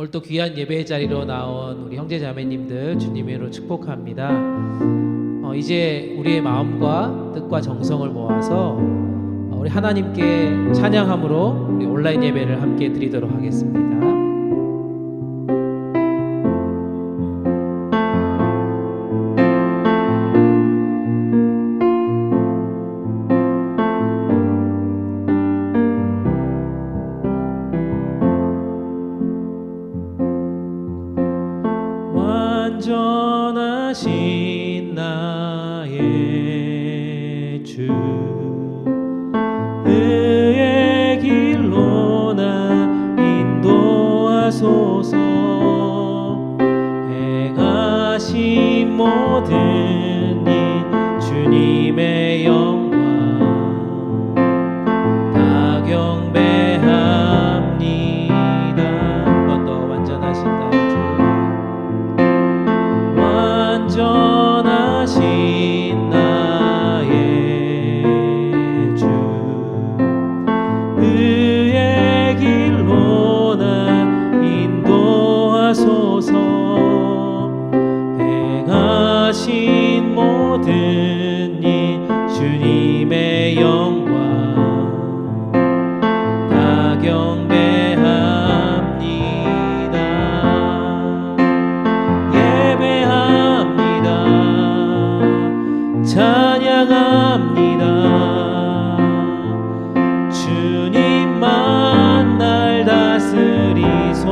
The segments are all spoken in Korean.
오늘 또 귀한 예배의 자리로 나온 우리 형제 자매님들 주님의 이름으로 축복합니다. 이제 우리의 마음과 뜻과 정성을 모아서 우리 하나님께 찬양함으로 우리 온라인 예배를 함께 드리도록 하겠습니다. 완전하신 나의 주, 의의 길로 나 인도하소서. 행하신 모든 일 주님의 영광 다 경배합니다. 한 번 더. 완전하신 나의 주, 완전하신 나의 주, 의의 길로 나 인도하소서. 행하신 모든 일 주님의 영광 다 경배합니다. 찬양합니다. 주님만 날 다스리소서.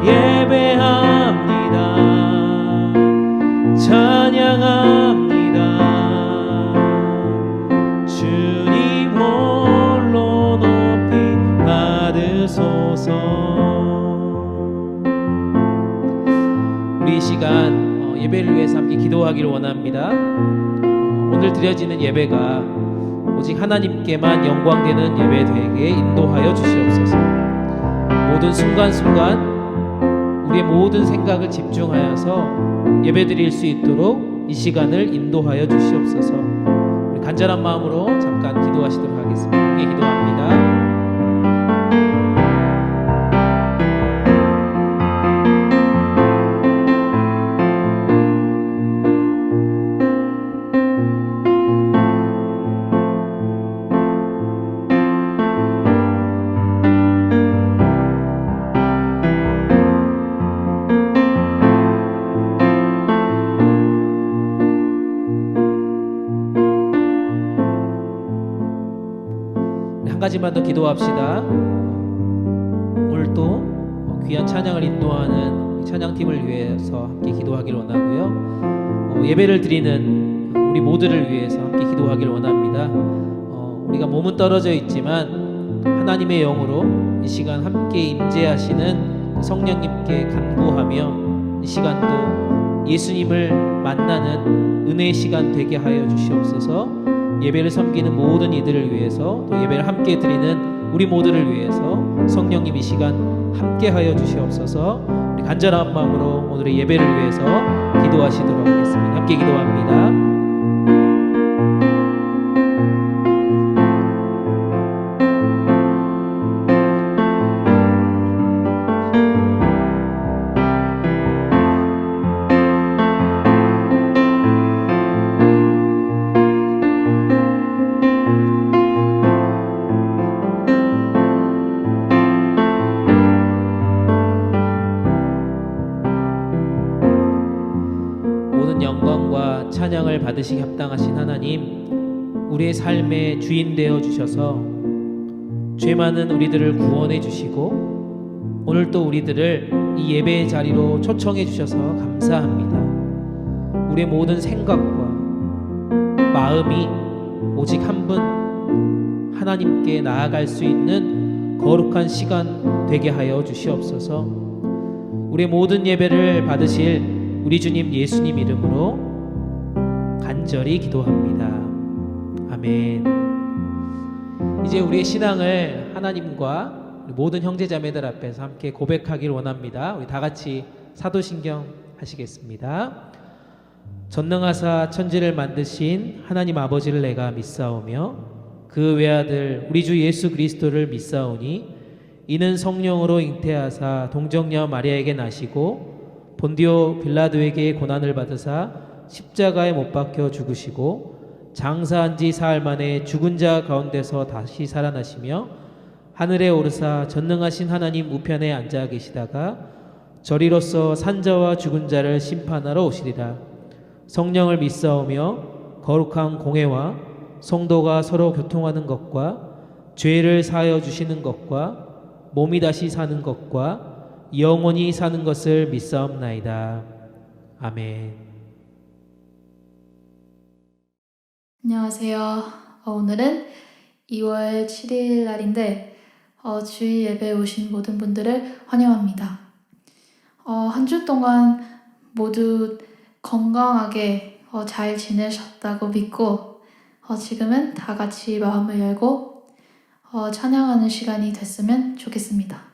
예배합니다. 찬양합니다. 주님 홀로 높이 받으소서. 우리 이 시간 예배를 위해서 함께 기도하기를 원합니다. 오늘 드려지는 예배가 오직 하나님께만 영광되는 예배 되게 인도하여 주시옵소서. 모든 순간순간 우리의 모든 생각을 집중하여서 예배 드릴 수 있도록 이 시간을 인도하여 주시옵소서. 우리 간절한 마음으로 잠깐 기도하시도록 하겠습니다. 함께 기도합니다. 한 가지만 더 기도합시다. 오늘 또 귀한 찬양을 인도하는 찬양팀을 위해서 함께 기도하기를 원하고요. 예배를 드리는 우리 모두를 위해서 함께 기도하기를 원합니다. 우리가 몸은 떨어져 있지만 하나님의 영으로 이 시간 함께 임재하시는 성령님께 간구하며 이 시간도 예수님을 만나는 은혜의 시간 되게 하여 주시옵소서. 예배를 섬기는 모든 이들을 위해서, 또 예배를 함께 드리는 우리 모두를 위해서 성령님 이 시간 함께 하여 주시옵소서. 우리 간절한 마음으로 오늘의 예배를 위해서 기도하시도록 하겠습니다. 함께 기도합니다. 영광과 찬양을 받으시기 합당하신 하나님, 우리의 삶의 주인 되어 주셔서 죄 많은 우리들을 구원해 주시고 오늘 또 우리들을 이 예배의 자리로 초청해 주셔서 감사합니다. 우리의 모든 생각과 마음이 오직 한 분 하나님께 나아갈 수 있는 거룩한 시간 되게 하여 주시옵소서. 우리의 모든 예배를 받으실 우리 주님 예수님 이름으로 간절히 기도합니다. 아멘. 이제 우리의 신앙을 하나님과 우리 모든 형제자매들 앞에서 함께 고백하기를 원합니다. 우리 다 같이 사도신경 하시겠습니다. 전능하사 천지를 만드신 하나님 아버지를 내가 믿사오며 그 외아들 우리 주 예수 그리스도를 믿사오니 이는 성령으로 잉태하사 동정녀 마리아에게 나시고 본디오 빌라도에게 고난을 받으사 십자가에 못 박혀 죽으시고 장사한 지 사흘 만에 죽은 자 가운데서 다시 살아나시며 하늘에 오르사 전능하신 하나님 우편에 앉아 계시다가 저리로서 산자와 죽은 자를 심판하러 오시리라. 성령을 믿사오며 거룩한 공회와 성도가 서로 교통하는 것과 죄를 사하여 주시는 것과 몸이 다시 사는 것과 영원히 사는 것을 믿사옵나이다. 아멘. 안녕하세요. 오늘은 2월 7일 날인데 주일 예배에 오신 모든 분들을 환영합니다. 한 주 동안 모두 건강하게 잘 지내셨다고 믿고 지금은 다 같이 마음을 열고 찬양하는 시간이 됐으면 좋겠습니다.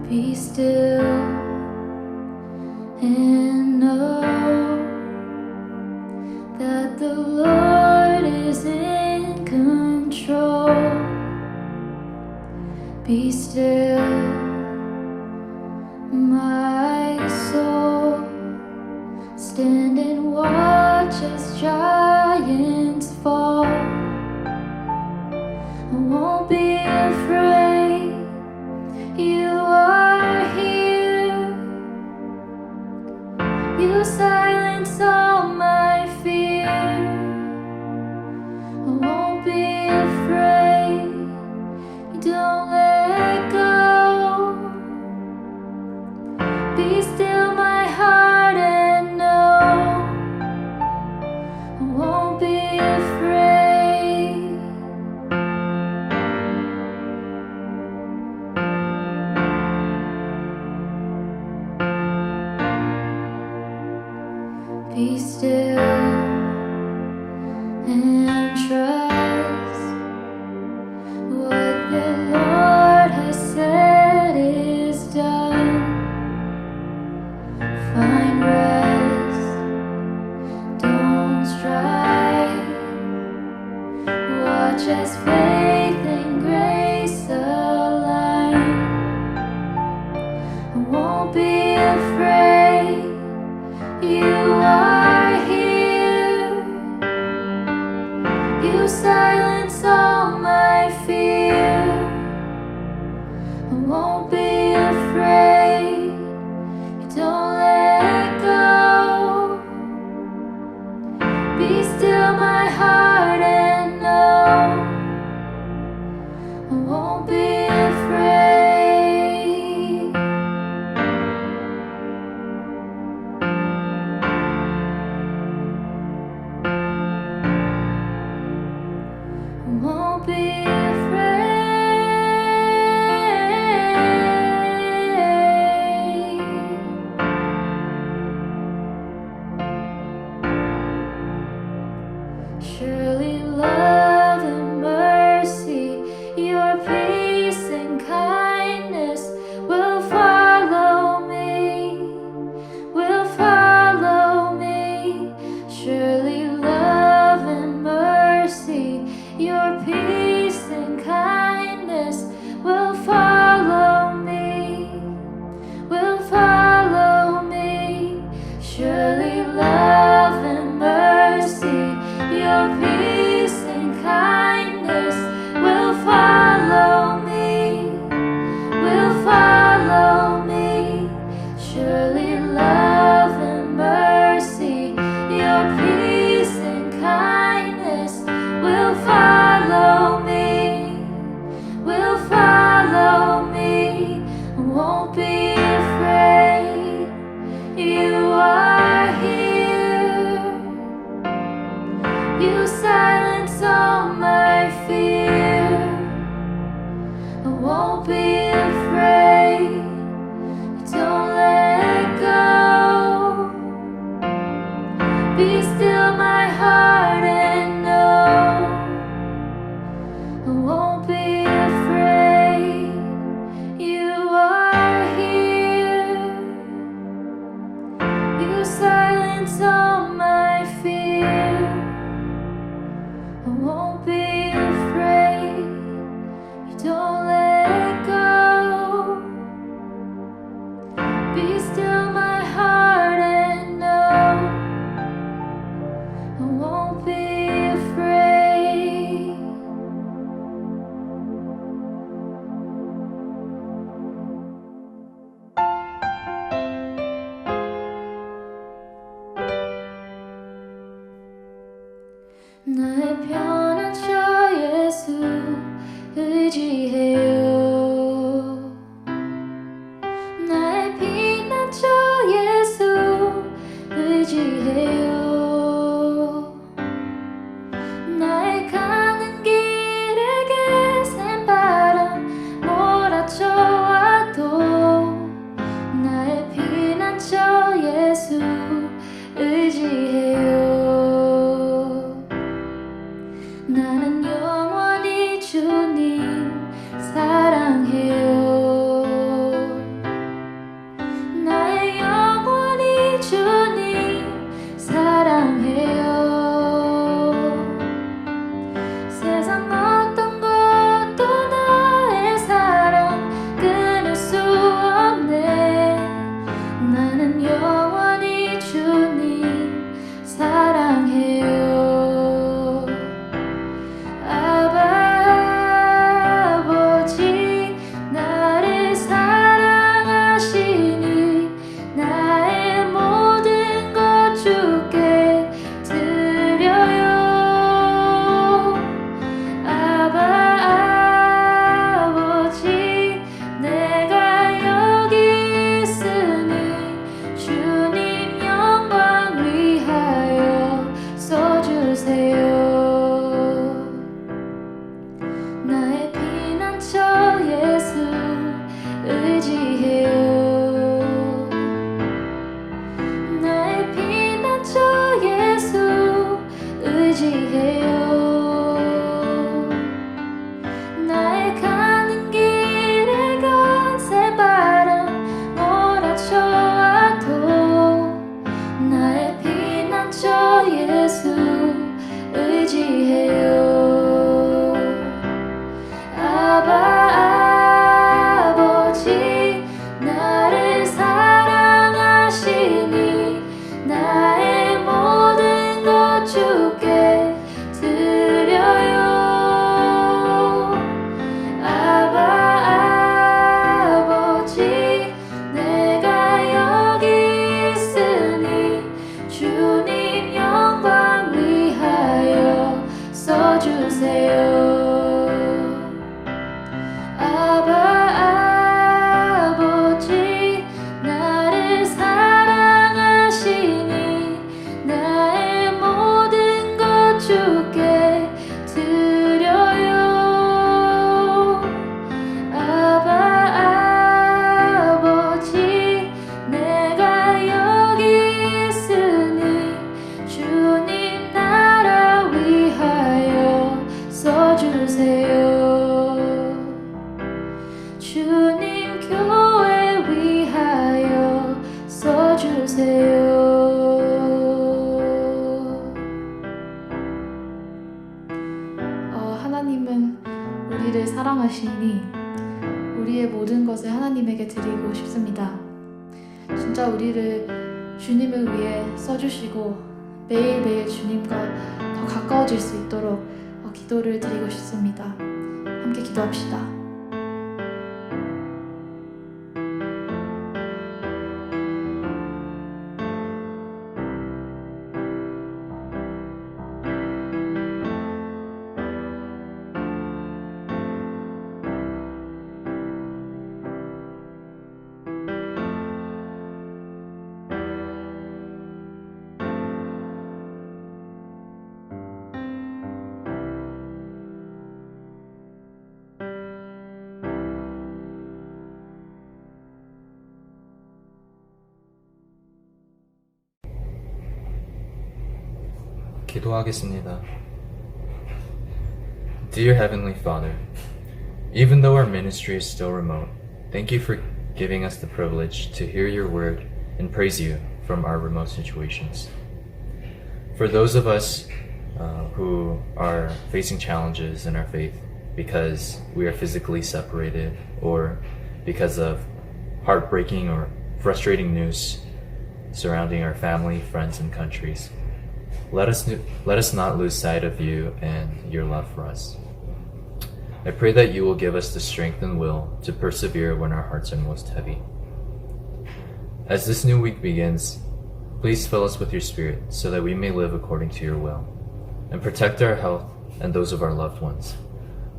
Be still and know that the Lord is in control. Be still, my soul. Stand and watch as Jah I won't be afraid. You are here. You silence all my fear. I won't be afraid. You don't let go. Be still my heart and know I won't be afraid. Be still and trust what the Lord has said is done. Find rest, don't strive. Watch as faith and grace align. I won't be afraid. You are here. You silence all my fear. I won't be afraid. You don't let go. Be still my heart and know I won't be afraid. I won't be afraid. Surely love and mercy, your peace and kindness will follow me, will follow me. Surely love and mercy, your peace and kindness will follow me, will follow me. Surely love and mercy, your peace and kindness will follow me, will follow me. Surely love and mercy, your peace and kindness will follow me, will follow me. I won't be afraid. You are here. You silence all my fear. I won't be afraid. Don't let go. Be still my heart and know I won't be afraid. You are here. You silence all my fear. I won't be afraid. You don't let go. Be still my heart and know I won't be afraid. 나의 편한 저 예수 의지해요. 나의 빛난 저 예수 의지해요. 나의 가는 길에 개센 바람 몰아쳐와도 나의 빛난 저 예수 의지해요. 나는 영원히 주님 사랑해요. 나의 영원히 주님 사랑해요. 세상 어떤 것도 나의 사랑 끊을 수 없네. 나는 영원히 주님 사랑해요. 아바 사랑하시니 우리의 모든 것을 하나님에게 드리고 싶습니다. 진짜 우리를 주님을 위해 써주시고 매일매일 주님과 더 가까워질 수 있도록 기도를 드리고 싶습니다. 함께 기도합시다. 기도하겠습니다. Dear Heavenly Father, even though our ministry is still remote, thank you for giving us the privilege to hear your word and praise you from our remote situations. For those of us who are facing challenges in our faith because we are physically separated or because of heartbreaking or frustrating news surrounding our family, friends, and countries, let us not lose sight of you and your love for us. I pray that you will give us the strength and will to persevere when our hearts are most heavy. As this new week begins, please fill us with your Spirit so that we may live according to your will, and protect our health and those of our loved ones.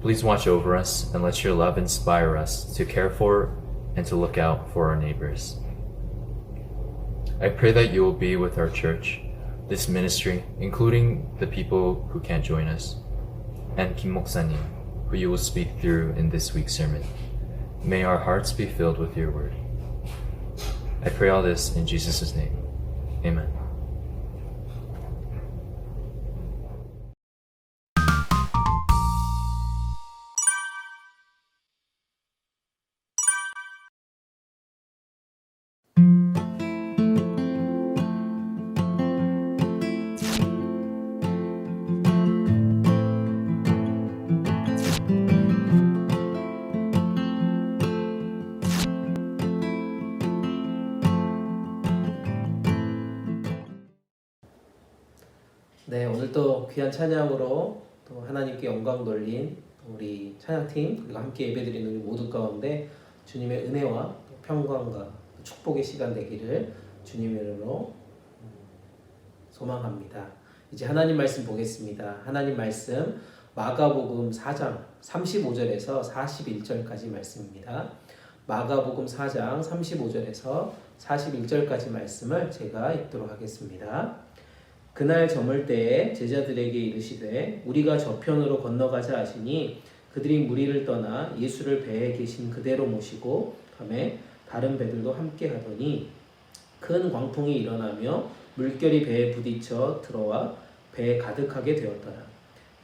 Please watch over us and let your love inspire us to care for and to look out for our neighbors. I pray that you will be with our church, this ministry, including the people who can't join us, and Kim Moksa님, who you will speak through in this week's sermon. May our hearts be filled with your word. I pray all this in Jesus' name. Amen. 네, 오늘도 귀한 찬양으로 또 하나님께 영광 돌린 우리 찬양팀 그리고 함께 예배드리는 우리 모두 가운데 주님의 은혜와 또 평강과 축복의 시간 되기를 주님의 이름으로 소망합니다. 이제 하나님 말씀 보겠습니다. 하나님 말씀 마가복음 4장 35절에서 41절까지 말씀입니다. 마가복음 4장 35절에서 41절까지 말씀을 제가 읽도록 하겠습니다. 그날 저물 때에 제자들에게 이르시되 우리가 저편으로 건너가자 하시니 그들이 무리를 떠나 예수를 배에 계신 그대로 모시고 가매 다른 배들도 함께 가더니 큰 광풍이 일어나며 물결이 배에 부딪혀 들어와 배에 가득하게 되었더라.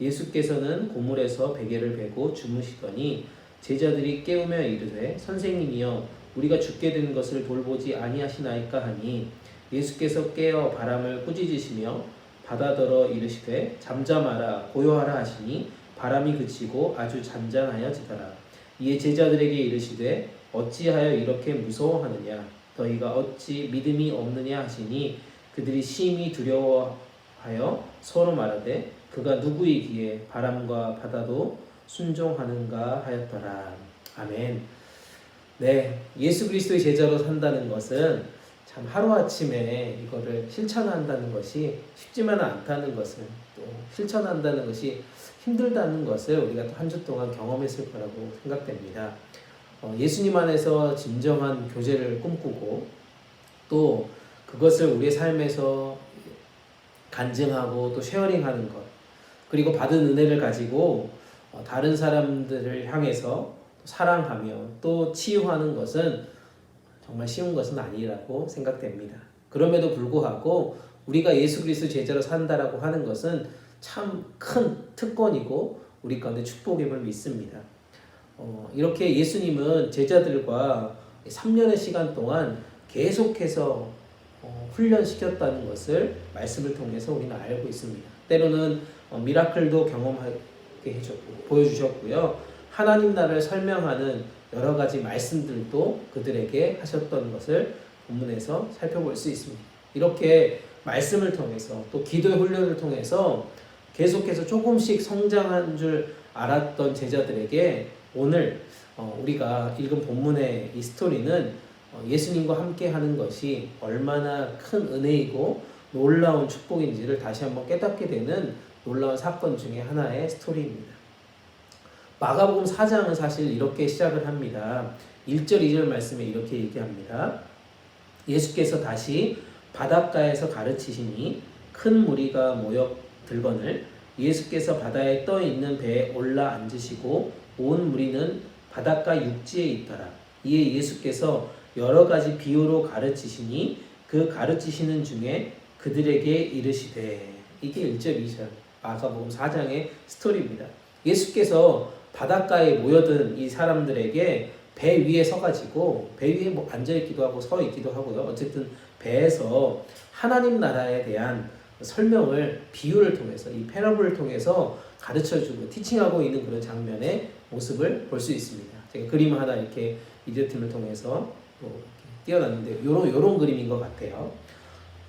예수께서는 고물에서 베개를 베고 주무시더니 제자들이 깨우며 이르되 선생님이여 우리가 죽게 된 것을 돌보지 아니하시나이까 하니 예수께서 깨어 바람을 꾸짖으시며 바다더러 이르시되 잠잠하라 고요하라 하시니 바람이 그치고 아주 잔잔하여지더라. 이에 제자들에게 이르시되 어찌하여 이렇게 무서워하느냐 너희가 어찌 믿음이 없느냐 하시니 그들이 심히 두려워하여 서로 말하되 그가 누구이기에 바람과 바다도 순종하는가 하였더라. 아멘. 네, 예수 그리스도의 제자로 산다는 것은 참 하루아침에 이거를 실천한다는 것이 쉽지만은 않다는 것을 또 실천한다는 것이 힘들다는 것을 우리가 또 한 주 동안 경험했을 거라고 생각됩니다. 예수님 안에서 진정한 교제를 꿈꾸고 또 그것을 우리의 삶에서 간증하고 또 쉐어링하는 것 그리고 받은 은혜를 가지고 다른 사람들을 향해서 사랑하며 또 치유하는 것은 정말 쉬운 것은 아니라고 생각됩니다. 그럼에도 불구하고 우리가 예수 그리스도 제자로 산다라고 하는 것은 참 큰 특권이고 우리 가운데 축복임을 믿습니다. 이렇게 예수님은 제자들과 3년의 시간 동안 계속해서 훈련시켰다는 것을 말씀을 통해서 우리는 알고 있습니다. 때로는 미라클도 경험하게 해줬고 보여주셨고요. 하나님 나라를 설명하는 여러 가지 말씀들도 그들에게 하셨던 것을 본문에서 살펴볼 수 있습니다. 이렇게 말씀을 통해서 또 기도의 훈련을 통해서 계속해서 조금씩 성장한 줄 알았던 제자들에게 오늘 우리가 읽은 본문의 이 스토리는 예수님과 함께 하는 것이 얼마나 큰 은혜이고 놀라운 축복인지를 다시 한번 깨닫게 되는 놀라운 사건 중에 하나의 스토리입니다. 마가복음 4장은 사실 이렇게 시작을 합니다. 1절 2절 말씀에 이렇게 얘기합니다. 예수께서 다시 바닷가에서 가르치시니 큰 무리가 모여 들거늘 예수께서 바다에 떠 있는 배에 올라 앉으시고 온 무리는 바닷가 육지에 있더라. 이에 예수께서 여러 가지 비유로 가르치시니 그 가르치시는 중에 그들에게 이르시되, 이게 1절 2절 마가복음 4장의 스토리입니다. 예수께서 바닷가에 모여든 이 사람들에게 배 위에 서가지고 배 위에 뭐 앉아있기도 하고 서 있기도 하고요. 어쨌든 배에서 하나님 나라에 대한 설명을 비유를 통해서 이 패러블을 통해서 가르쳐주고 티칭하고 있는 그런 장면의 모습을 볼 수 있습니다. 제가 그림 하나 이렇게 미디어 팀을 통해서 띄워놨는데 요런 그림인 것 같아요.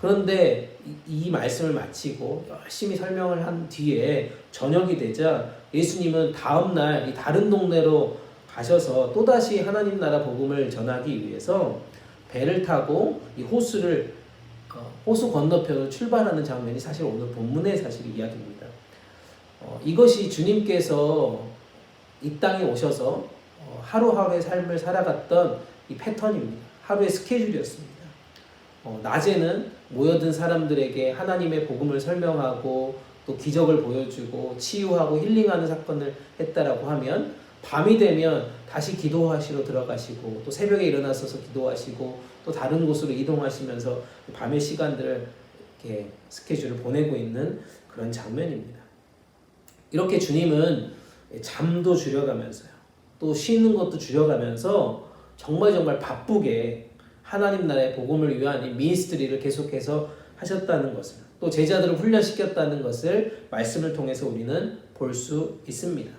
그런데 이 말씀을 마치고 열심히 설명을 한 뒤에 저녁이 되자 예수님은 다음날 이 다른 동네로 가셔서 또다시 하나님 나라 복음을 전하기 위해서 배를 타고 이 호수 건너편으로 출발하는 장면이 사실 오늘 본문의 사실 이야기입니다. 이것이 주님께서 이 땅에 오셔서 하루하루의 삶을 살아갔던 이 패턴입니다. 하루의 스케줄이었습니다. 낮에는 모여든 사람들에게 하나님의 복음을 설명하고 또 기적을 보여주고 치유하고 힐링하는 사건을 했다라고 하면 밤이 되면 다시 기도하시러 들어가시고 또 새벽에 일어나셔서 기도하시고 또 다른 곳으로 이동하시면서 밤의 시간들을 이렇게 스케줄을 보내고 있는 그런 장면입니다. 이렇게 주님은 잠도 줄여가면서요. 또 쉬는 것도 줄여가면서 정말 바쁘게 하나님 나라의 복음을 위한 이 미니스트리를 계속해서 하셨다는 것을, 또 제자들을 훈련시켰다는 것을 말씀을 통해서 우리는 볼 수 있습니다.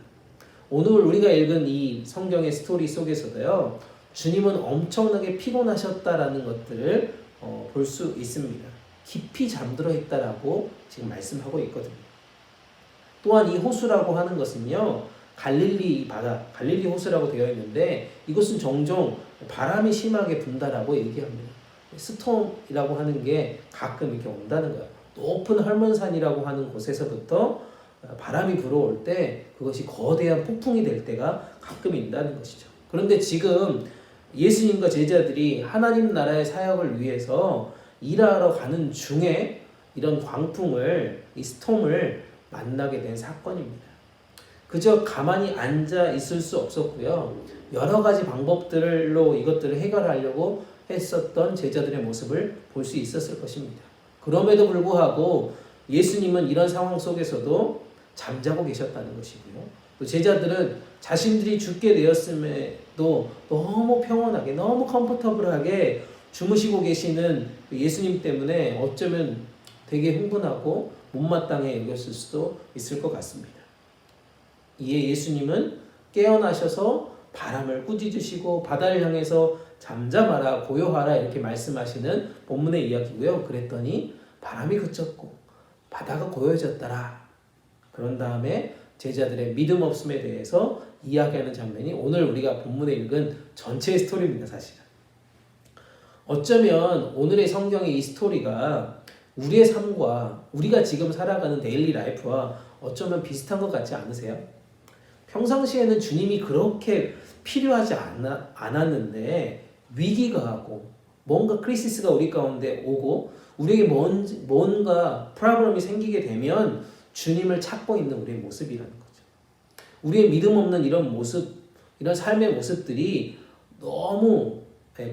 오늘 우리가 읽은 이 성경의 스토리 속에서도요, 주님은 엄청나게 피곤하셨다라는 것들을 볼 수 있습니다. 깊이 잠들어 있다라고 지금 말씀하고 있거든요. 또한 이 호수라고 하는 것은요, 갈릴리 바다, 갈릴리 호수라고 되어 있는데 이것은 종종 바람이 심하게 분다라고 얘기합니다. 스톰이라고 하는 게 가끔 이렇게 온다는 거예요. 높은 헐몬산이라고 하는 곳에서부터 바람이 불어올 때 그것이 거대한 폭풍이 될 때가 가끔 있다는 것이죠. 그런데 지금 예수님과 제자들이 하나님 나라의 사역을 위해서 일하러 가는 중에 이런 광풍을, 이 스톰을 만나게 된 사건입니다. 그저 가만히 앉아 있을 수 없었고요. 여러 가지 방법들로 이것들을 해결하려고 했었던 제자들의 모습을 볼 수 있었을 것입니다. 그럼에도 불구하고 예수님은 이런 상황 속에서도 잠자고 계셨다는 것이고요. 또 제자들은 자신들이 죽게 되었음에도 너무 평온하게, 너무 컴포터블하게 주무시고 계시는 예수님 때문에 어쩌면 되게 흥분하고 못마땅해 여겼을 수도 있을 것 같습니다. 이에 예수님은 깨어나셔서 바람을 꾸짖으시고 바다를 향해서 잠잠하라, 고요하라 이렇게 말씀하시는 본문의 이야기고요. 그랬더니 바람이 그쳤고 바다가 고요해졌더라. 그런 다음에 제자들의 믿음 없음에 대해서 이야기하는 장면이 오늘 우리가 본문에 읽은 전체의 스토리입니다. 사실은 어쩌면 오늘의 성경의 이 스토리가 우리의 삶과 우리가 지금 살아가는 데일리 라이프와 어쩌면 비슷한 것 같지 않으세요? 평상시에는 주님이 그렇게 필요하지 않았는데 위기가 하고 뭔가 크리시스가 우리 가운데 오고 우리에게 뭔가 프로블럼이 생기게 되면 주님을 찾고 있는 우리의 모습이라는 거죠. 우리의 믿음 없는 이런 모습, 이런 삶의 모습들이 너무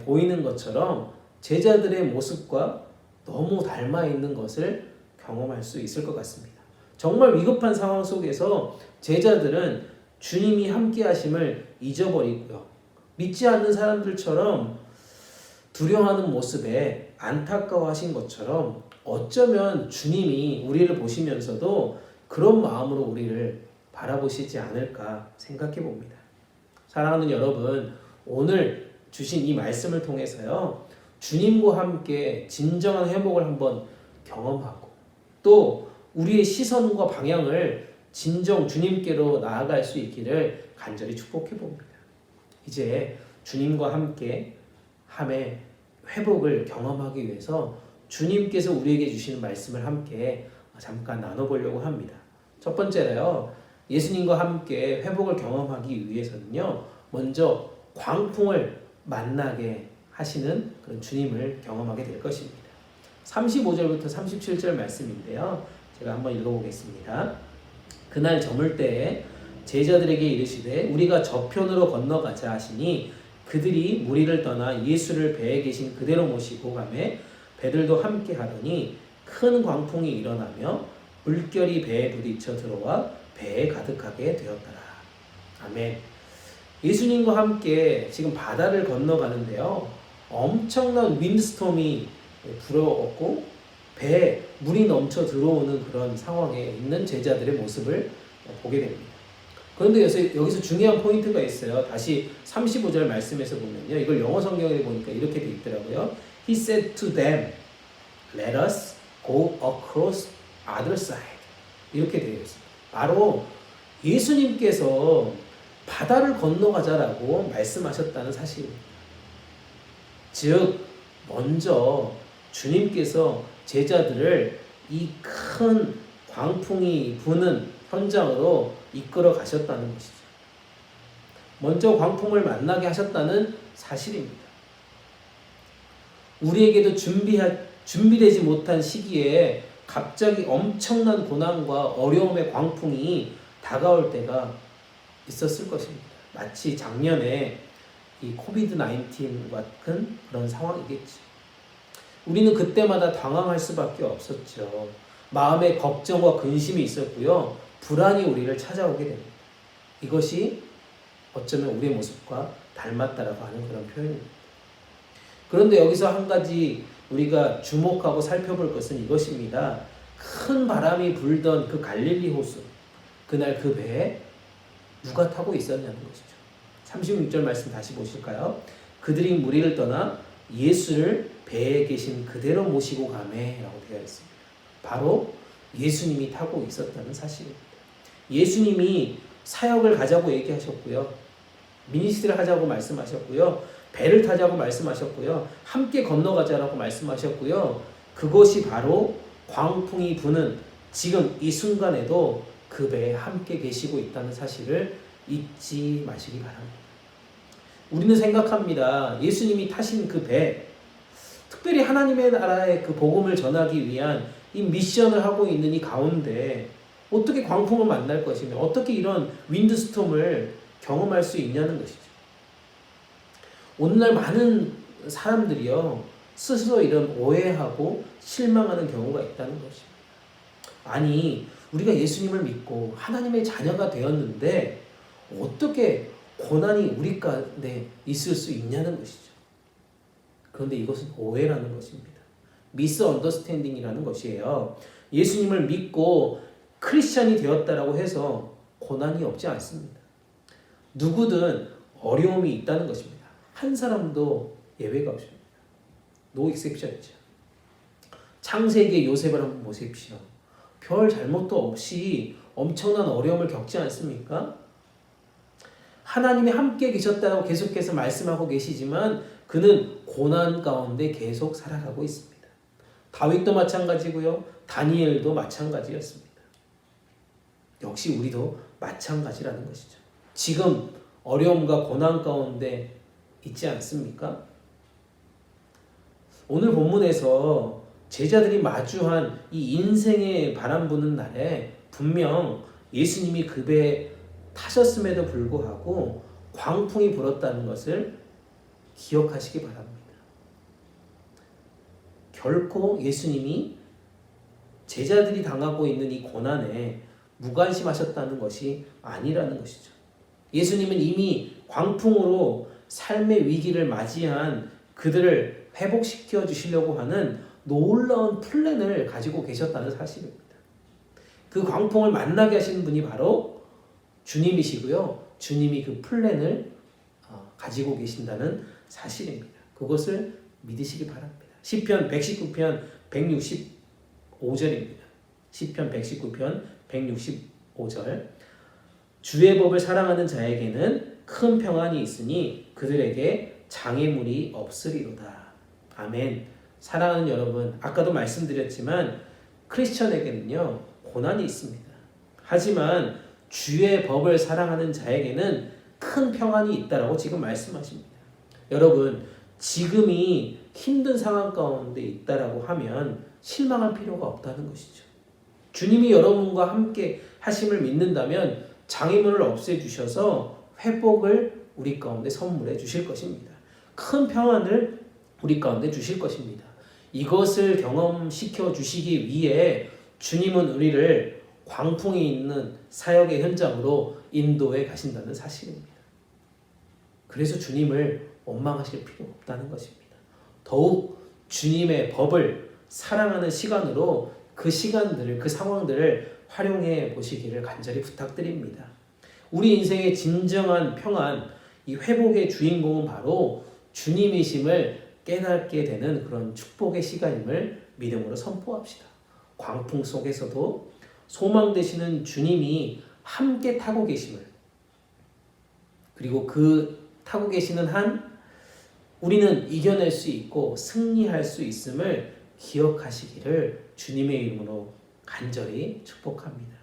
보이는 것처럼 제자들의 모습과 너무 닮아 있는 것을 경험할 수 있을 것 같습니다. 정말 위급한 상황 속에서 제자들은 주님이 함께 하심을 잊어버리고요. 믿지 않는 사람들처럼 두려워하는 모습에 안타까워하신 것처럼 어쩌면 주님이 우리를 보시면서도 그런 마음으로 우리를 바라보시지 않을까 생각해 봅니다. 사랑하는 여러분, 오늘 주신 이 말씀을 통해서요, 주님과 함께 진정한 회복을 한번 경험하고 또 우리의 시선과 방향을 진정 주님께로 나아갈 수 있기를 간절히 축복해 봅니다. 이제 주님과 함께 함의 회복을 경험하기 위해서 주님께서 우리에게 주시는 말씀을 함께 잠깐 나눠보려고 합니다. 첫 번째로요, 예수님과 함께 회복을 경험하기 위해서는요, 먼저 광풍을 만나게 하시는 그런 주님을 경험하게 될 것입니다. 35절부터 37절 말씀인데요, 제가 한번 읽어보겠습니다. 그날 저물 때에 제자들에게 이르시되 우리가 저편으로 건너가자 하시니 그들이 무리를 떠나 예수를 배에 계신 그대로 모시고 가매 배들도 함께 하더니 큰 광풍이 일어나며 물결이 배에 부딪혀 들어와 배에 가득하게 되었더라. 아멘. 예수님과 함께 지금 바다를 건너가는데요, 엄청난 윈드스톰이 불어왔고 배에 물이 넘쳐 들어오는 그런 상황에 있는 제자들의 모습을 보게 됩니다. 그런데 여기서 중요한 포인트가 있어요. 다시 35절 말씀에서 보면요, 이걸 영어 성경에 보니까 이렇게 돼 있더라고요. He said to them, let us go across other side. 이렇게 되어 있습니다. 바로 예수님께서 바다를 건너가자라고 말씀하셨다는 사실입니다. 즉 먼저 주님께서 제자들을 이 큰 광풍이 부는 현장으로 이끌어 가셨다는 것이죠. 먼저 광풍을 만나게 하셨다는 사실입니다. 우리에게도 준비되지 못한 시기에 갑자기 엄청난 고난과 어려움의 광풍이 다가올 때가 있었을 것입니다. 마치 작년에 이 코비드-19 같은 그런 상황이겠죠. 우리는 그때마다 당황할 수밖에 없었죠. 마음에 걱정과 근심이 있었고요, 불안이 우리를 찾아오게 됩니다. 이것이 어쩌면 우리의 모습과 닮았다라고 하는 그런 표현입니다. 그런데 여기서 한 가지 우리가 주목하고 살펴볼 것은 이것입니다. 큰 바람이 불던 그 갈릴리 호수, 그날 그 배에 누가 타고 있었냐는 것이죠. 36절 말씀 다시 보실까요? 그들이 무리를 떠나 예수를 배에 계신 그대로 모시고 가매라고 되어 있습니다. 바로 예수님이 타고 있었다는 사실입니다. 예수님이 사역을 가자고 얘기하셨고요, 미니스트리를 하자고 말씀하셨고요, 배를 타자고 말씀하셨고요, 함께 건너가자라고 말씀하셨고요, 그것이 바로 광풍이 부는 지금 이 순간에도 그 배에 함께 계시고 있다는 사실을 잊지 마시기 바랍니다. 우리는 생각합니다. 예수님이 타신 그 배, 특별히 하나님의 나라의 그 복음을 전하기 위한 이 미션을 하고 있는 이 가운데 어떻게 광풍을 만날 것이며 어떻게 이런 윈드스톰을 경험할 수 있냐는 것이죠. 오늘날 많은 사람들이요, 스스로 이런 오해하고 실망하는 경우가 있다는 것입니다. 아니, 우리가 예수님을 믿고 하나님의 자녀가 되었는데 어떻게 고난이 우리 가운데 있을 수 있냐는 것이죠. 그런데 이것은 오해라는 것입니다. 미스언더스탠딩이라는 것이에요. 예수님을 믿고 크리스찬이 되었다라고 해서 고난이 없지 않습니다. 누구든 어려움이 있다는 것입니다. 한 사람도 예외가 없습니다. No exception이죠. 창세기의 요셉을 한번 보십시오. 별 잘못도 없이 엄청난 어려움을 겪지 않습니까? 하나님이 함께 계셨다고 계속해서 말씀하고 계시지만 그는 고난 가운데 계속 살아가고 있습니다. 다윗도 마찬가지고요, 다니엘도 마찬가지였습니다. 역시 우리도 마찬가지라는 것이죠. 지금 어려움과 고난 가운데 있지 않습니까? 오늘 본문에서 제자들이 마주한 이 인생의 바람 부는 날에 분명 예수님이 그 배에 타셨음에도 불구하고 광풍이 불었다는 것을 기억하시기 바랍니다. 결코 예수님이 제자들이 당하고 있는 이 고난에 무관심하셨다는 것이 아니라는 것이죠. 예수님은 이미 광풍으로 삶의 위기를 맞이한 그들을 회복시켜 주시려고 하는 놀라운 플랜을 가지고 계셨다는 사실입니다. 그 광풍을 만나게 하신 분이 바로 주님이시고요, 주님이 그 플랜을 가지고 계신다는 사실입니다. 그것을 믿으시기 바랍니다. 시편 119편 165절입니다. 시편 119편 165절 주의 법을 사랑하는 자에게는 큰 평안이 있으니 그들에게 장애물이 없으리로다. 아멘. 사랑하는 여러분, 아까도 말씀드렸지만 크리스천에게는요 고난이 있습니다. 하지만 주의 법을 사랑하는 자에게는 큰 평안이 있다라고 지금 말씀하십니다. 여러분, 지금이 힘든 상황 가운데 있다라고 하면 실망할 필요가 없다는 것이죠. 주님이 여러분과 함께 하심을 믿는다면 장애물을 없애주셔서 회복을 우리 가운데 선물해 주실 것입니다. 큰 평안을 우리 가운데 주실 것입니다. 이것을 경험시켜 주시기 위해 주님은 우리를 광풍이 있는 사역의 현장으로 인도해 가신다는 사실입니다. 그래서 주님을 원망하실 필요가 없다는 것입니다. 더욱 주님의 법을 사랑하는 시간으로 그 시간들을, 그 상황들을 활용해 보시기를 간절히 부탁드립니다. 우리 인생의 진정한 평안, 이 회복의 주인공은 바로 주님이심을 깨닫게 되는 그런 축복의 시간임을 믿음으로 선포합시다. 광풍 속에서도 소망 되시는 주님이 함께 타고 계심을, 그리고 그 타고 계시는 한 우리는 이겨낼 수 있고 승리할 수 있음을 기억하시기를 주님의 이름으로 간절히 축복합니다.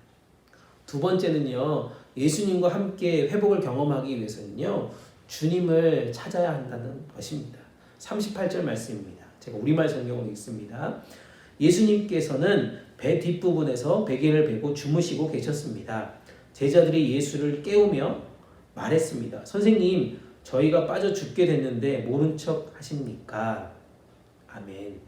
두 번째는요, 예수님과 함께 회복을 경험하기 위해서는요, 주님을 찾아야 한다는 것입니다. 38절 말씀입니다. 제가 우리말 성경으로 읽습니다. 예수님께서는 배 뒷부분에서 베개를 베고 주무시고 계셨습니다. 제자들이 예수를 깨우며 말했습니다. 선생님, 저희가 빠져 죽게 됐는데 모른 척 하십니까? 아멘.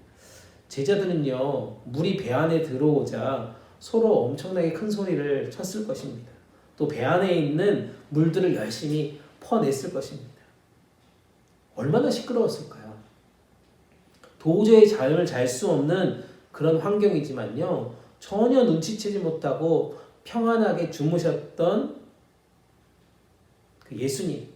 제자들은요, 물이 배 안에 들어오자 서로 엄청나게 큰 소리를 쳤을 것입니다. 또 배 안에 있는 물들을 열심히 퍼냈을 것입니다. 얼마나 시끄러웠을까요? 도저히 잠을 잘 수 없는 그런 환경이지만요, 전혀 눈치채지 못하고 평안하게 주무셨던 그 예수님,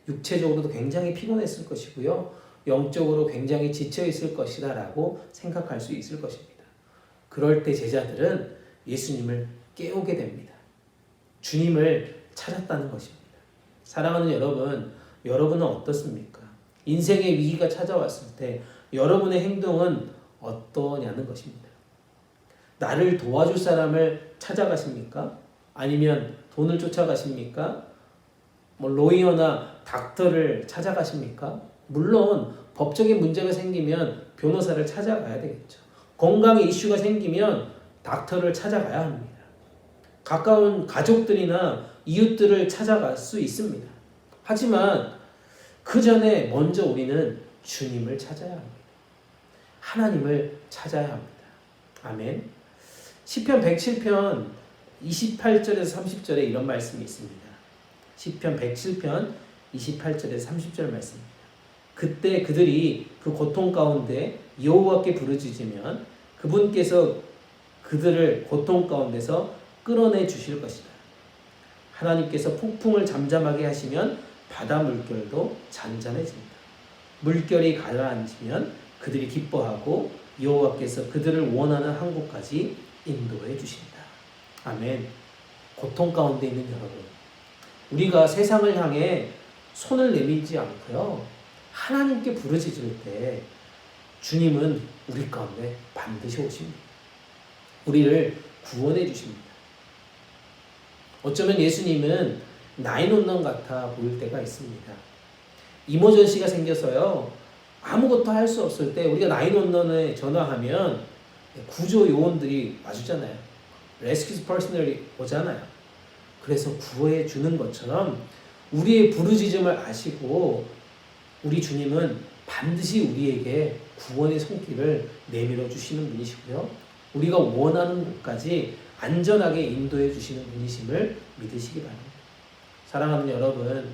육체적으로도 굉장히 피곤했을 것이고요, 영적으로 굉장히 지쳐있을 것이다 라고 생각할 수 있을 것입니다. 그럴 때 제자들은 예수님을 깨우게 됩니다. 주님을 찾았다는 것입니다. 사랑하는 여러분, 여러분은 어떻습니까? 인생의 위기가 찾아왔을 때 여러분의 행동은 어떠냐는 것입니다. 나를 도와줄 사람을 찾아가십니까? 아니면 돈을 쫓아가십니까? 로이어나 닥터를 찾아가십니까? 물론 법적인 문제가 생기면 변호사를 찾아가야 되겠죠. 건강에 이슈가 생기면 닥터를 찾아가야 합니다. 가까운 가족들이나 이웃들을 찾아갈 수 있습니다. 하지만 그 전에 먼저 우리는 주님을 찾아야 합니다. 하나님을 찾아야 합니다. 아멘. 시편 107편 28절에서 30절에 이런 말씀이 있습니다. 시편 107편 28절에서 30절 말씀입니다. 그때 그들이 그 고통 가운데 여호와께 부르짖으면 그분께서 그들을 고통 가운데서 끌어내 주실 것이다. 하나님께서 폭풍을 잠잠하게 하시면 바다 물결도 잔잔해집니다. 물결이 가라앉으면 그들이 기뻐하고 여호와께서 그들을 원하는 항구까지 인도해 주신다. 아멘. 고통 가운데 있는 여러분, 우리가 세상을 향해 손을 내밀지 않고요, 하나님께 부르짖을 때 주님은 우리 가운데 반드시 오십니다. 우리를 구원해 주십니다. 어쩌면 예수님은 911 같아 보일 때가 있습니다. 이머전시가 생겨서요, 아무것도 할 수 없을 때 우리가 911에 전화하면 구조 요원들이 와주잖아요. 레스큐 퍼스널이 오잖아요. 그래서 구해 주는 것처럼 우리의 부르짖음을 아시고 우리 주님은 반드시 우리에게 구원의 손길을 내밀어 주시는 분이시고요, 우리가 원하는 곳까지 안전하게 인도해 주시는 분이심을 믿으시기 바랍니다. 사랑하는 여러분,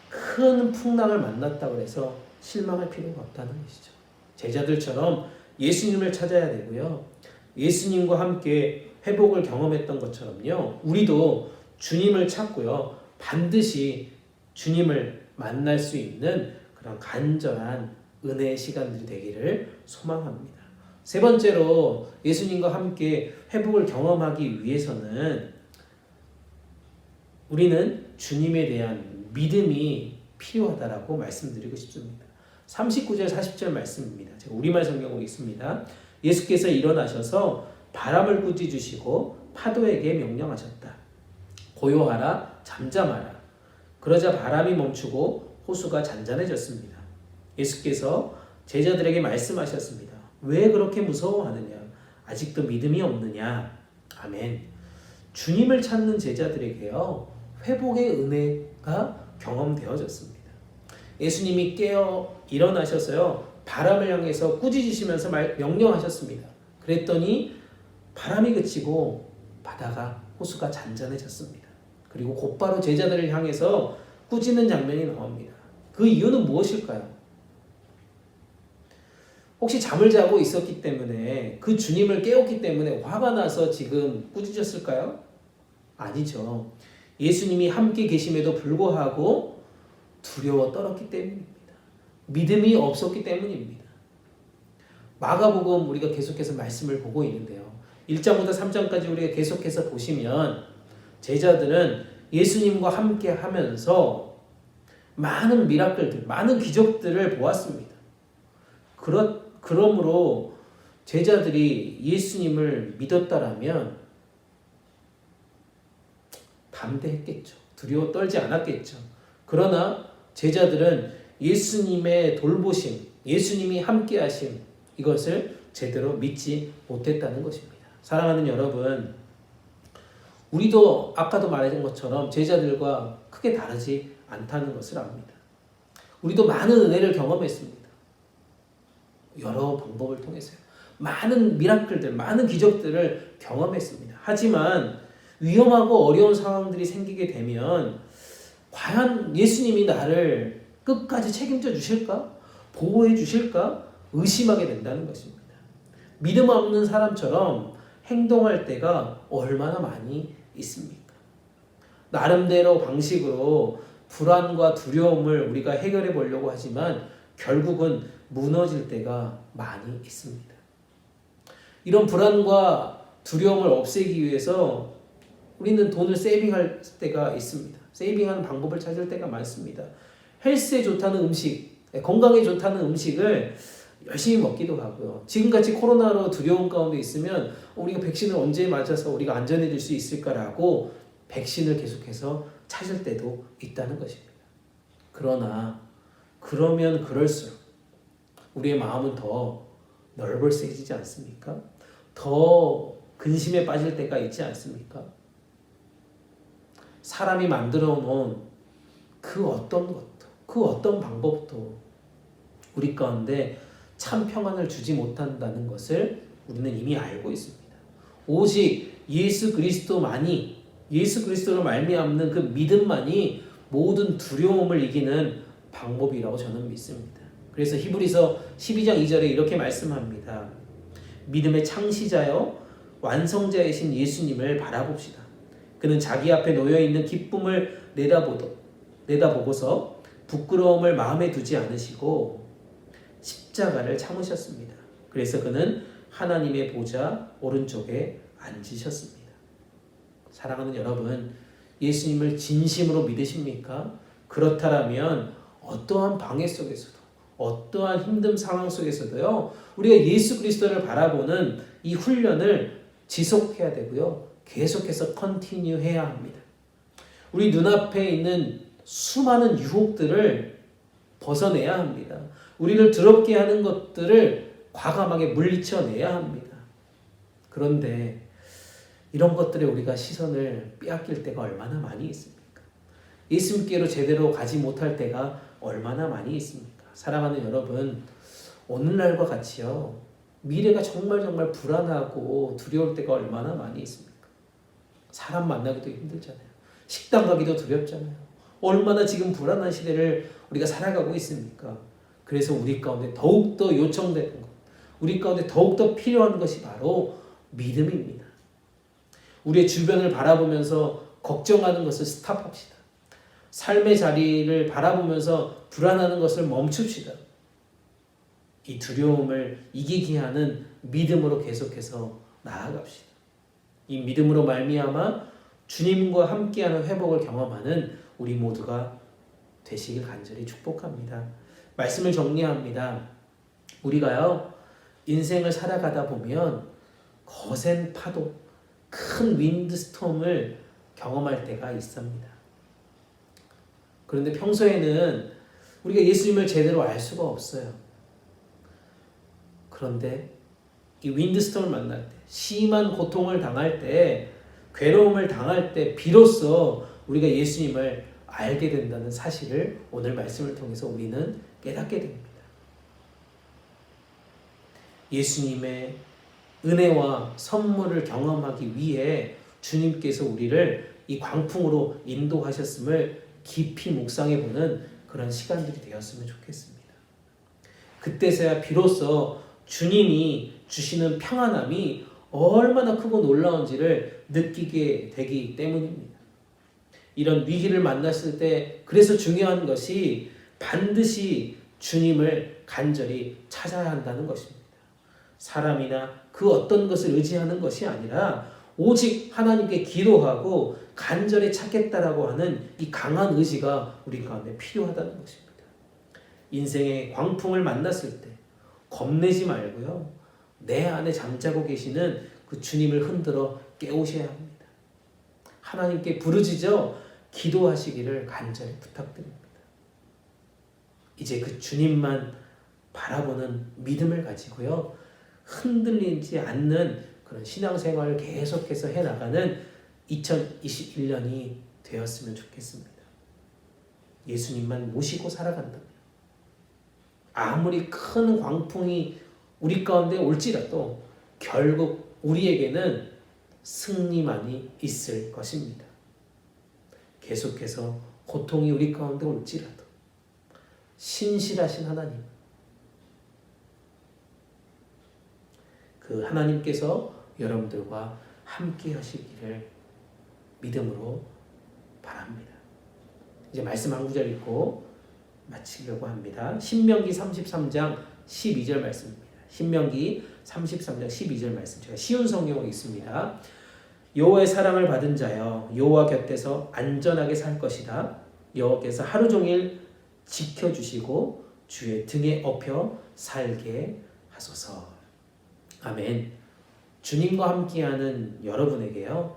큰 풍랑을 만났다고 해서 실망할 필요가 없다는 것이죠. 제자들처럼 예수님을 찾아야 되고요, 예수님과 함께 회복을 경험했던 것처럼요, 우리도 주님을 찾고요, 반드시 주님을 만날 수 있는 그런 간절한 은혜의 시간들이 되기를 소망합니다. 세 번째로 예수님과 함께 회복을 경험하기 위해서는 우리는 주님에 대한 믿음이 필요하다라고 말씀드리고 싶습니다. 39절 40절 말씀입니다. 제가 우리말 성경으로 읽습니다. 예수께서 일어나셔서 바람을 꾸짖으시고 파도에게 명령하셨다. 고요하라, 잠잠하라. 그러자 바람이 멈추고 호수가 잔잔해졌습니다. 예수께서 제자들에게 말씀하셨습니다. 왜 그렇게 무서워하느냐? 아직도 믿음이 없느냐? 아멘. 주님을 찾는 제자들에게요, 회복의 은혜가 경험되어졌습니다. 예수님이 깨어 일어나셔서요, 바람을 향해서 꾸짖으시면서 명령하셨습니다. 그랬더니 바람이 그치고 바다가 호수가 잔잔해졌습니다. 그리고 곧바로 제자들을 향해서 꾸짖는 장면이 나옵니다. 그 이유는 무엇일까요? 혹시 잠을 자고 있었기 때문에 그 주님을 깨웠기 때문에 화가 나서 지금 꾸짖었을까요? 아니죠. 예수님이 함께 계심에도 불구하고 두려워 떨었기 때문입니다. 믿음이 없었기 때문입니다. 마가복음 우리가 계속해서 말씀을 보고 있는데요. 1장부터 3장까지 우리가 계속해서 보시면 제자들은 예수님과 함께 하면서 많은 미라클들, 많은 기적들을 보았습니다. 그러므로 제자들이 예수님을 믿었다라면 담대했겠죠. 두려워 떨지 않았겠죠. 그러나 제자들은 예수님의 돌보심, 예수님이 함께 하심, 이것을 제대로 믿지 못했다는 것입니다. 사랑하는 여러분, 우리도 아까도 말했던 것처럼 제자들과 크게 다르지 않다는 것을 압니다. 우리도 많은 은혜를 경험했습니다. 여러 방법을 통해서요. 많은 미라클들, 많은 기적들을 경험했습니다. 하지만 위험하고 어려운 상황들이 생기게 되면 과연 예수님이 나를 끝까지 책임져 주실까? 보호해 주실까? 의심하게 된다는 것입니다. 믿음 없는 사람처럼 행동할 때가 얼마나 많이 있습니까? 나름대로 방식으로 불안과 두려움을 우리가 해결해 보려고 하지만 결국은 무너질 때가 많이 있습니다. 이런 불안과 두려움을 없애기 위해서 우리는 돈을 세이빙할 때가 있습니다. 세이빙하는 방법을 찾을 때가 많습니다. 헬스에 좋다는 음식, 건강에 좋다는 음식을 열심히 먹기도 하고요. 지금같이 코로나로 두려움 가운데 있으면 우리가 백신을 언제 맞아서 우리가 안전해질 수 있을까라고 백신을 계속해서 찾을 때도 있다는 것입니다. 그러면 그럴수록 우리의 마음은 더 넓어지지 않습니까? 더 근심에 빠질 때가 있지 않습니까? 사람이 만들어 놓은 그 어떤 것도, 그 어떤 방법도 우리 가운데 참 평안을 주지 못한다는 것을 우리는 이미 알고 있습니다. 오직 예수 그리스도만이, 예수 그리스도로 말미암는 그 믿음만이 모든 두려움을 이기는 방법이라고 저는 믿습니다. 그래서 히브리서 12장 2절에 이렇게 말씀합니다. 믿음의 창시자요 완성자이신 예수님을 바라봅시다. 그는 자기 앞에 놓여있는 기쁨을 내다보고서 부끄러움을 마음에 두지 않으시고 십자가를 참으셨습니다. 그래서 그는 하나님의 보좌 오른쪽에 앉으셨습니다. 사랑하는 여러분, 예수님을 진심으로 믿으십니까? 그렇다면 어떠한 방해 속에서도, 어떠한 힘든 상황 속에서도요, 우리가 예수 그리스도를 바라보는 이 훈련을 지속해야 되고요, 계속해서 컨티뉴 해야 합니다. 우리 눈앞에 있는 수많은 유혹들을 벗어내야 합니다. 우리를 더럽게 하는 것들을 과감하게 물리쳐내야 합니다. 그런데 이런 것들에 우리가 시선을 빼앗길 때가 얼마나 많이 있습니까? 예수님께로 제대로 가지 못할 때가 얼마나 많이 있습니까? 사랑하는 여러분, 오늘날과 같이요, 미래가 정말 불안하고 두려울 때가 얼마나 많이 있습니까? 사람 만나기도 힘들잖아요. 식당 가기도 두렵잖아요. 얼마나 지금 불안한 시대를 우리가 살아가고 있습니까? 그래서 우리 가운데 더욱더 요청되는 것, 우리 가운데 더욱더 필요한 것이 바로 믿음입니다. 우리의 주변을 바라보면서 걱정하는 것을 스탑합시다. 삶의 자리를 바라보면서 불안하는 것을 멈춥시다. 이 두려움을 이기게 하는 믿음으로 계속해서 나아갑시다. 이 믿음으로 말미암아 주님과 함께하는 회복을 경험하는 우리 모두가 되시길 간절히 축복합니다. 말씀을 정리합니다. 우리가요, 인생을 살아가다 보면 거센 파도, 큰 윈드스톰을 경험할 때가 있습니다. 그런데 평소에는 우리가 예수님을 제대로 알 수가 없어요. 그런데 이 윈드스톰을 만날 때, 심한 고통을 당할 때, 괴로움을 당할 때 비로소 우리가 예수님을 알게 된다는 사실을 오늘 말씀을 통해서 우리는 깨닫게 됩니다. 예수님의 은혜와 선물을 경험하기 위해 주님께서 우리를 이 광풍으로 인도하셨음을 깊이 묵상해 보는 그런 시간들이 되었으면 좋겠습니다. 그때서야 비로소 주님이 주시는 평안함이 얼마나 크고 놀라운지를 느끼게 되기 때문입니다. 이런 위기를 만났을 때 그래서 중요한 것이 반드시 주님을 간절히 찾아야 한다는 것입니다. 사람이나 그 어떤 것을 의지하는 것이 아니라 오직 하나님께 기도하고 간절히 찾겠다라고 하는 이 강한 의지가 우리 가운데 필요하다는 것입니다. 인생의 광풍을 만났을 때 겁내지 말고요, 내 안에 잠자고 계시는 그 주님을 흔들어 깨우셔야 합니다. 하나님께 부르짖어 기도하시기를 간절히 부탁드립니다. 이제 그 주님만 바라보는 믿음을 가지고요, 흔들리지 않는 그런 신앙생활을 계속해서 해나가는 2021년이 되었으면 좋겠습니다. 예수님만 모시고 살아간다면 아무리 큰 광풍이 우리 가운데 올지라도 결국 우리에게는 승리만이 있을 것입니다. 계속해서 고통이 우리 가운데 올지라도 신실하신 하나님, 그 하나님께서 여러분들과 함께 하시기를 믿음으로 바랍니다. 이제 말씀 한 구절 읽고 마치려고 합니다. 신명기 33장 12절 말씀입니다. 신명기 33장 12절 말씀, 제가 쉬운 성경으로 읽습니다. 여호와의 사랑을 받은 자여, 여호와 곁에서 안전하게 살 것이다. 여호와께서 하루 종일 지켜주시고 주의 등에 업혀 살게 하소서. 아멘. 주님과 함께하는 여러분에게요,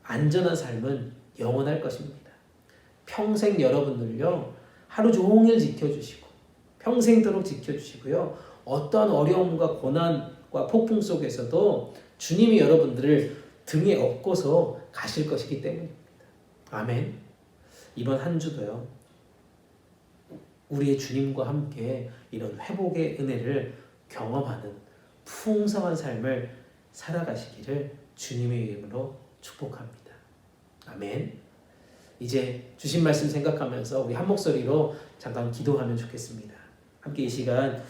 안전한 삶은 영원할 것입니다. 평생 여러분들요, 하루 종일 지켜주시고 평생도록 지켜주시고요, 어떠한 어려움과 고난과 폭풍 속에서도 주님이 여러분들을 등에 업고서 가실 것이기 때문입니다. 아멘. 이번 한 주도요, 우리의 주님과 함께 이런 회복의 은혜를 경험하는 풍성한 삶을 살아가시기를 주님의 이름으로 축복합니다. 아멘. 이제 주신 말씀 생각하면서 우리 한 목소리로 잠깐 기도하면 좋겠습니다. 함께 이 시간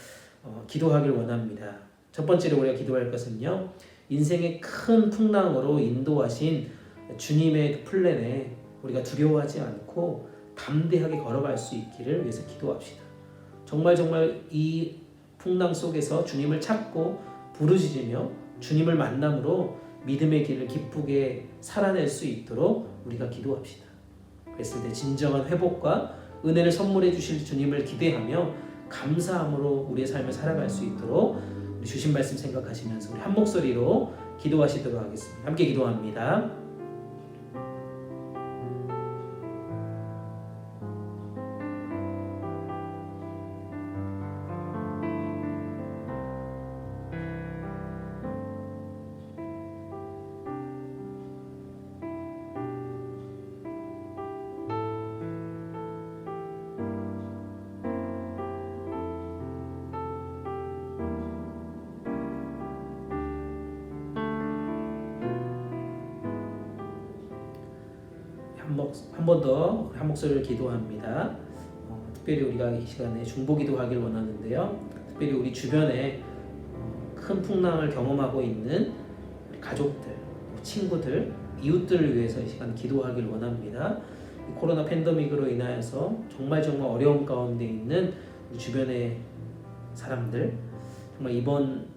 기도하길 원합니다. 첫 번째로 우리가 기도할 것은요, 인생의 큰 풍랑으로 인도하신 주님의 플랜에 우리가 두려워하지 않고 담대하게 걸어갈 수 있기를 위해서 기도합시다. 정말 이 풍랑 속에서 주님을 찾고 부르짖으며 주님을 만남으로 믿음의 길을 기쁘게 살아낼 수 있도록 우리가 기도합시다. 그랬을 때 진정한 회복과 은혜를 선물해 주실 주님을 기대하며 감사함으로 우리의 삶을 살아갈 수 있도록 우리 주신 말씀 생각하시면서 우리 한 목소리로 기도하시도록 하겠습니다. 함께 기도합니다. 한 번 더 한 목소리를 기도합니다. 특별히 우리가 이 시간에 중보 기도하길 원하는데요. 특별히 우리 주변에 큰 풍랑을 경험하고 있는 가족들, 친구들, 이웃들을 위해서 이 시간 기도하길 원합니다. 코로나 팬데믹으로 인하여서 정말 어려운 가운데 있는 우리 주변의 사람들, 정말 이번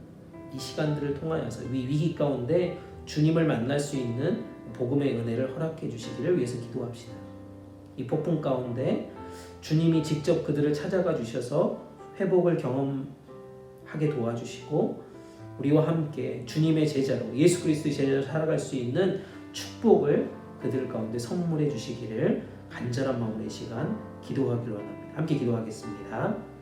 이 시간들을 통하여서 이 위기 가운데 주님을 만날 수 있는 복음의 은혜를 허락해 주시기를 위해서 기도합시다. 이 폭풍 가운데 주님이 직접 그들을 찾아가 주셔서 회복을 경험하게 도와주시고 우리와 함께 주님의 제자로, 예수 그리스도의 제자로 살아갈 수 있는 축복을 그들 가운데 선물해 주시기를 간절한 마음으로 이 시간 기도하기로 원합니다. 함께 기도하겠습니다.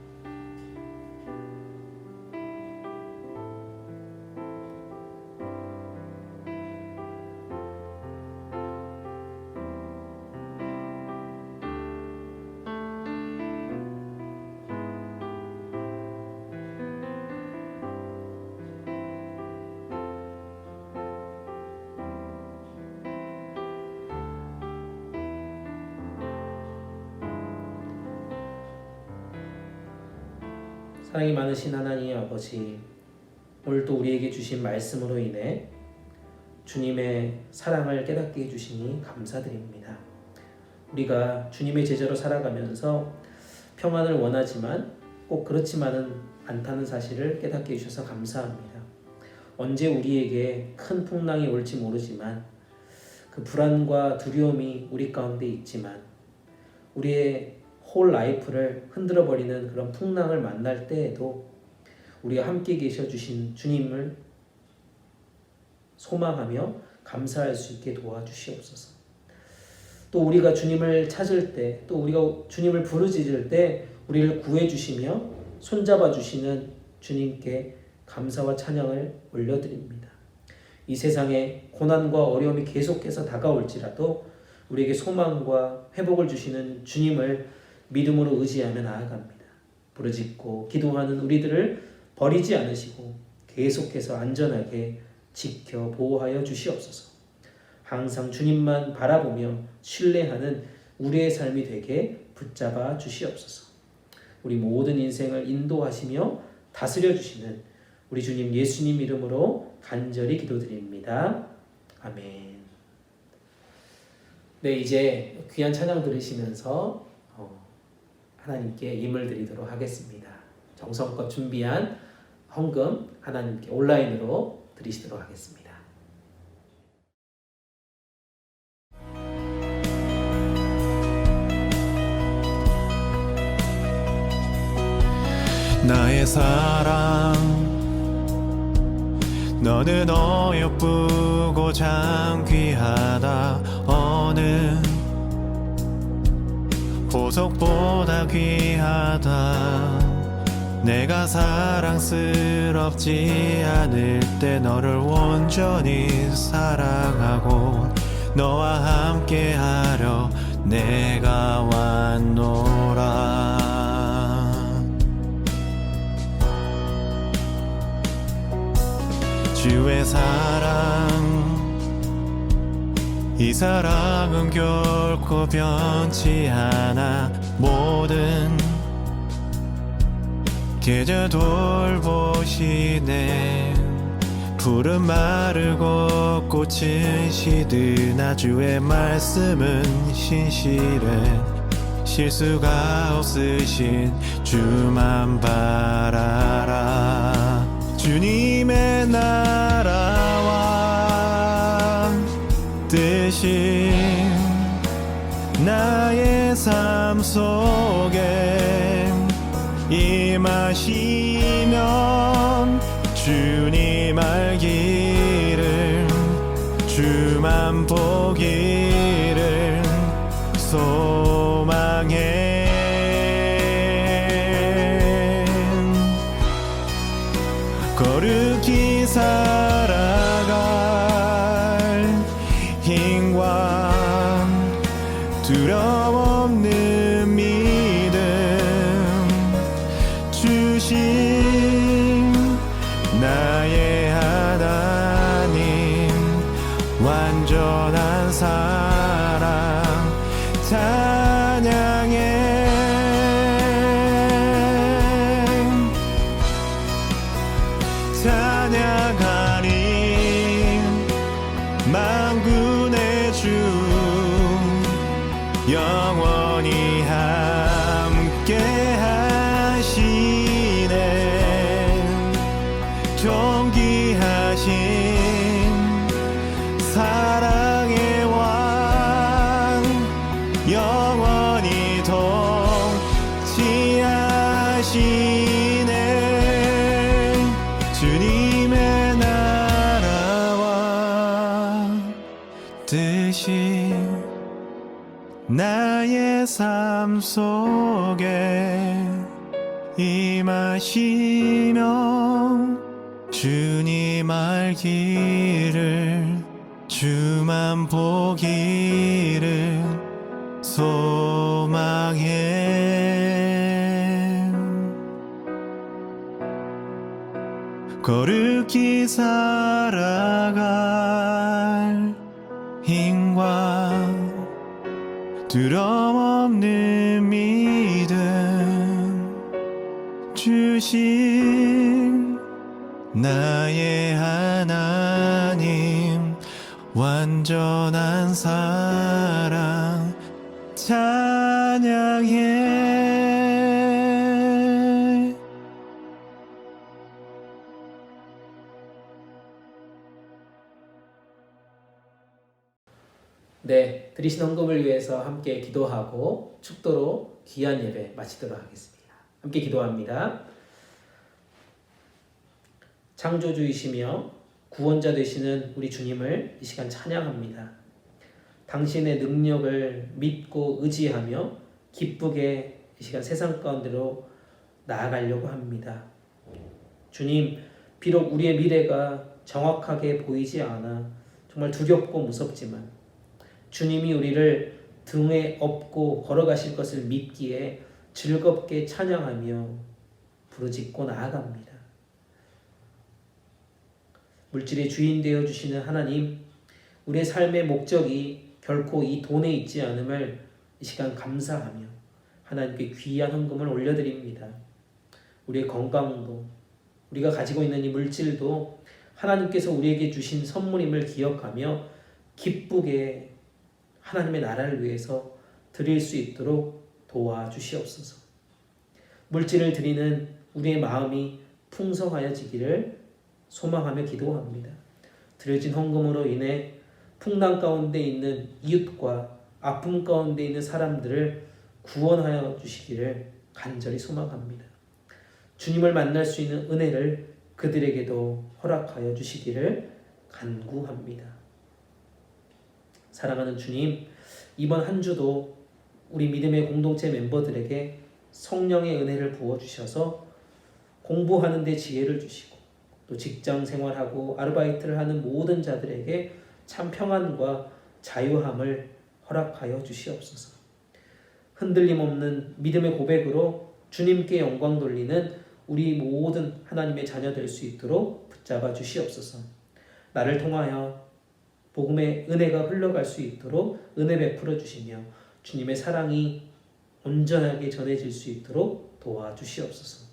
사랑이 많으신 하나님 아버지, 오늘 또 우리에게 주신 말씀으로 인해 주님의 사랑을 깨닫게 해주시니 감사드립니다. 우리가 주님의 제자로 살아가면서 평안을 원하지만 꼭 그렇지만은 않다는 사실을 깨닫게 해주셔서 감사합니다. 언제 우리에게 큰 풍랑이 올지 모르지만 그 불안과 두려움이 우리 가운데 있지만 우리의 홀 라이프를 흔들어버리는 그런 풍랑을 만날 때에도 우리가 함께 계셔 주신 주님을 소망하며 감사할 수 있게 도와주시옵소서. 또 우리가 주님을 찾을 때, 또 우리가 주님을 부르짖을 때 우리를 구해주시며 손잡아 주시는 주님께 감사와 찬양을 올려드립니다. 이 세상에 고난과 어려움이 계속해서 다가올지라도 우리에게 소망과 회복을 주시는 주님을 믿음으로 의지하며 나아갑니다. 부르짖고 기도하는 우리들을 버리지 않으시고 계속해서 안전하게 지켜 보호하여 주시옵소서. 항상 주님만 바라보며 신뢰하는 우리의 삶이 되게 붙잡아 주시옵소서. 우리 모든 인생을 인도하시며 다스려 주시는 우리 주님 예수님 이름으로 간절히 기도드립니다. 아멘. 네, 이제 귀한 찬양 들으시면서 하나님께 임을 드리도록 하겠습니다. 정성껏 준비한 헌금 하나님께 온라인으로 드리시도록 하겠습니다. 나의 사랑, 너는 어여쁘고 참 귀하다. 어느 보석보다 귀하다. 내가 사랑스럽지 않을 때 너를 온전히 사랑하고 너와 함께하려 내가 왔노라. 주의 사랑, 이 사랑은 결코 변치 않아. 모든 계절 돌보시네. 푸른 마르고 꽃은 시드나 주의 말씀은 신실해. 실수가 없으신 주만 바라라. 주님의 나라와 뜻이 나의 삶 속에 임하시면 주님 알기를, 주만 보기를 소망해. 거룩히 살아갈 힘과 두려움 없는 믿음 주신 나의 하나님, 완전한 사랑 함께 하시네. 존귀하신 사랑의 왕 영원히 통치하시네. 주님의 나라와 뜻이 나의 삶 속에 임하시며 주님 알기를 주만 보기를 소망해. 거룩히 살아갈 힘과 두려움없는 믿음 주신 나의 하나님 완전한 사랑 찬양해. 네, 드리신 헌금을 위해서 함께 기도하고 축도로 귀한 예배 마치도록 하겠습니다. 함께 기도합니다. 창조주이시며 구원자 되시는 우리 주님을 이 시간 찬양합니다. 당신의 능력을 믿고 의지하며 기쁘게 이 시간 세상 가운데로 나아가려고 합니다. 주님, 비록 우리의 미래가 정확하게 보이지 않아 정말 두렵고 무섭지만 주님이 우리를 등에 업고 걸어가실 것을 믿기에 즐겁게 찬양하며 부르짖고 나아갑니다. 물질의 주인 되어 주시는 하나님, 우리의 삶의 목적이 결코 이 돈에 있지 않음을 이 시간 감사하며 하나님께 귀한 헌금을 올려드립니다. 우리의 건강도, 우리가 가지고 있는 이 물질도 하나님께서 우리에게 주신 선물임을 기억하며 기쁘게 하나님의 나라를 위해서 드릴 수 있도록 도와주시옵소서. 물질을 드리는 우리의 마음이 풍성하여지기를 소망하며 기도합니다. 드려진 헌금으로 인해 풍랑 가운데 있는 이웃과 아픔 가운데 있는 사람들을 구원하여 주시기를 간절히 소망합니다. 주님을 만날 수 있는 은혜를 그들에게도 허락하여 주시기를 간구합니다. 사랑하는 주님, 이번 한 주도 우리 믿음의 공동체 멤버들에게 성령의 은혜를 부어주셔서 공부하는 데 지혜를 주시고 또 직장 생활하고 아르바이트를 하는 모든 자들에게 참 평안과 자유함을 허락하여 주시옵소서. 흔들림 없는 믿음의 고백으로 주님께 영광 돌리는 우리 모든 하나님의 자녀 될 수 있도록 붙잡아 주시옵소서. 나를 통하여 복음의 은혜가 흘러갈 수 있도록 은혜 베풀어 주시며 주님의 사랑이 온전하게 전해질 수 있도록 도와주시옵소서.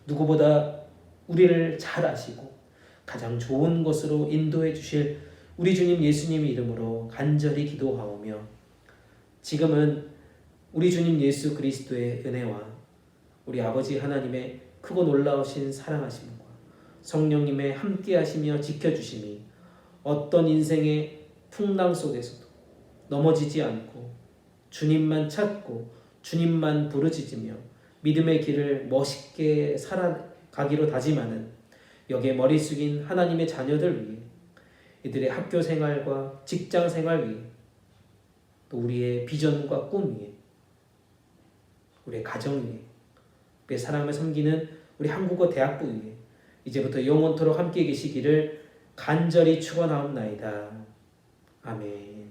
누구보다 우리를 잘 아시고 가장 좋은 것으로 인도해 주실 우리 주님 예수님 이름으로 간절히 기도하오며 지금은 우리 주님 예수 그리스도의 은혜와 우리 아버지 하나님의 크고 놀라우신 사랑하심과 성령님의 함께하시며 지켜주심이 어떤 인생의 풍랑 속에서도 넘어지지 않고 주님만 찾고 주님만 부르짖으며 믿음의 길을 멋있게 살아가기로 다짐하는 여기에 머리 숙인 하나님의 자녀들 위해 이들의 학교 생활과 직장 생활 위해 또 우리의 비전과 꿈 위해 우리의 가정 위해 우리의 사람을 섬기는 우리 한국어 대학부 위해 이제부터 영원토록 함께 계시기를 간절히 축원하옵나이다. 아멘.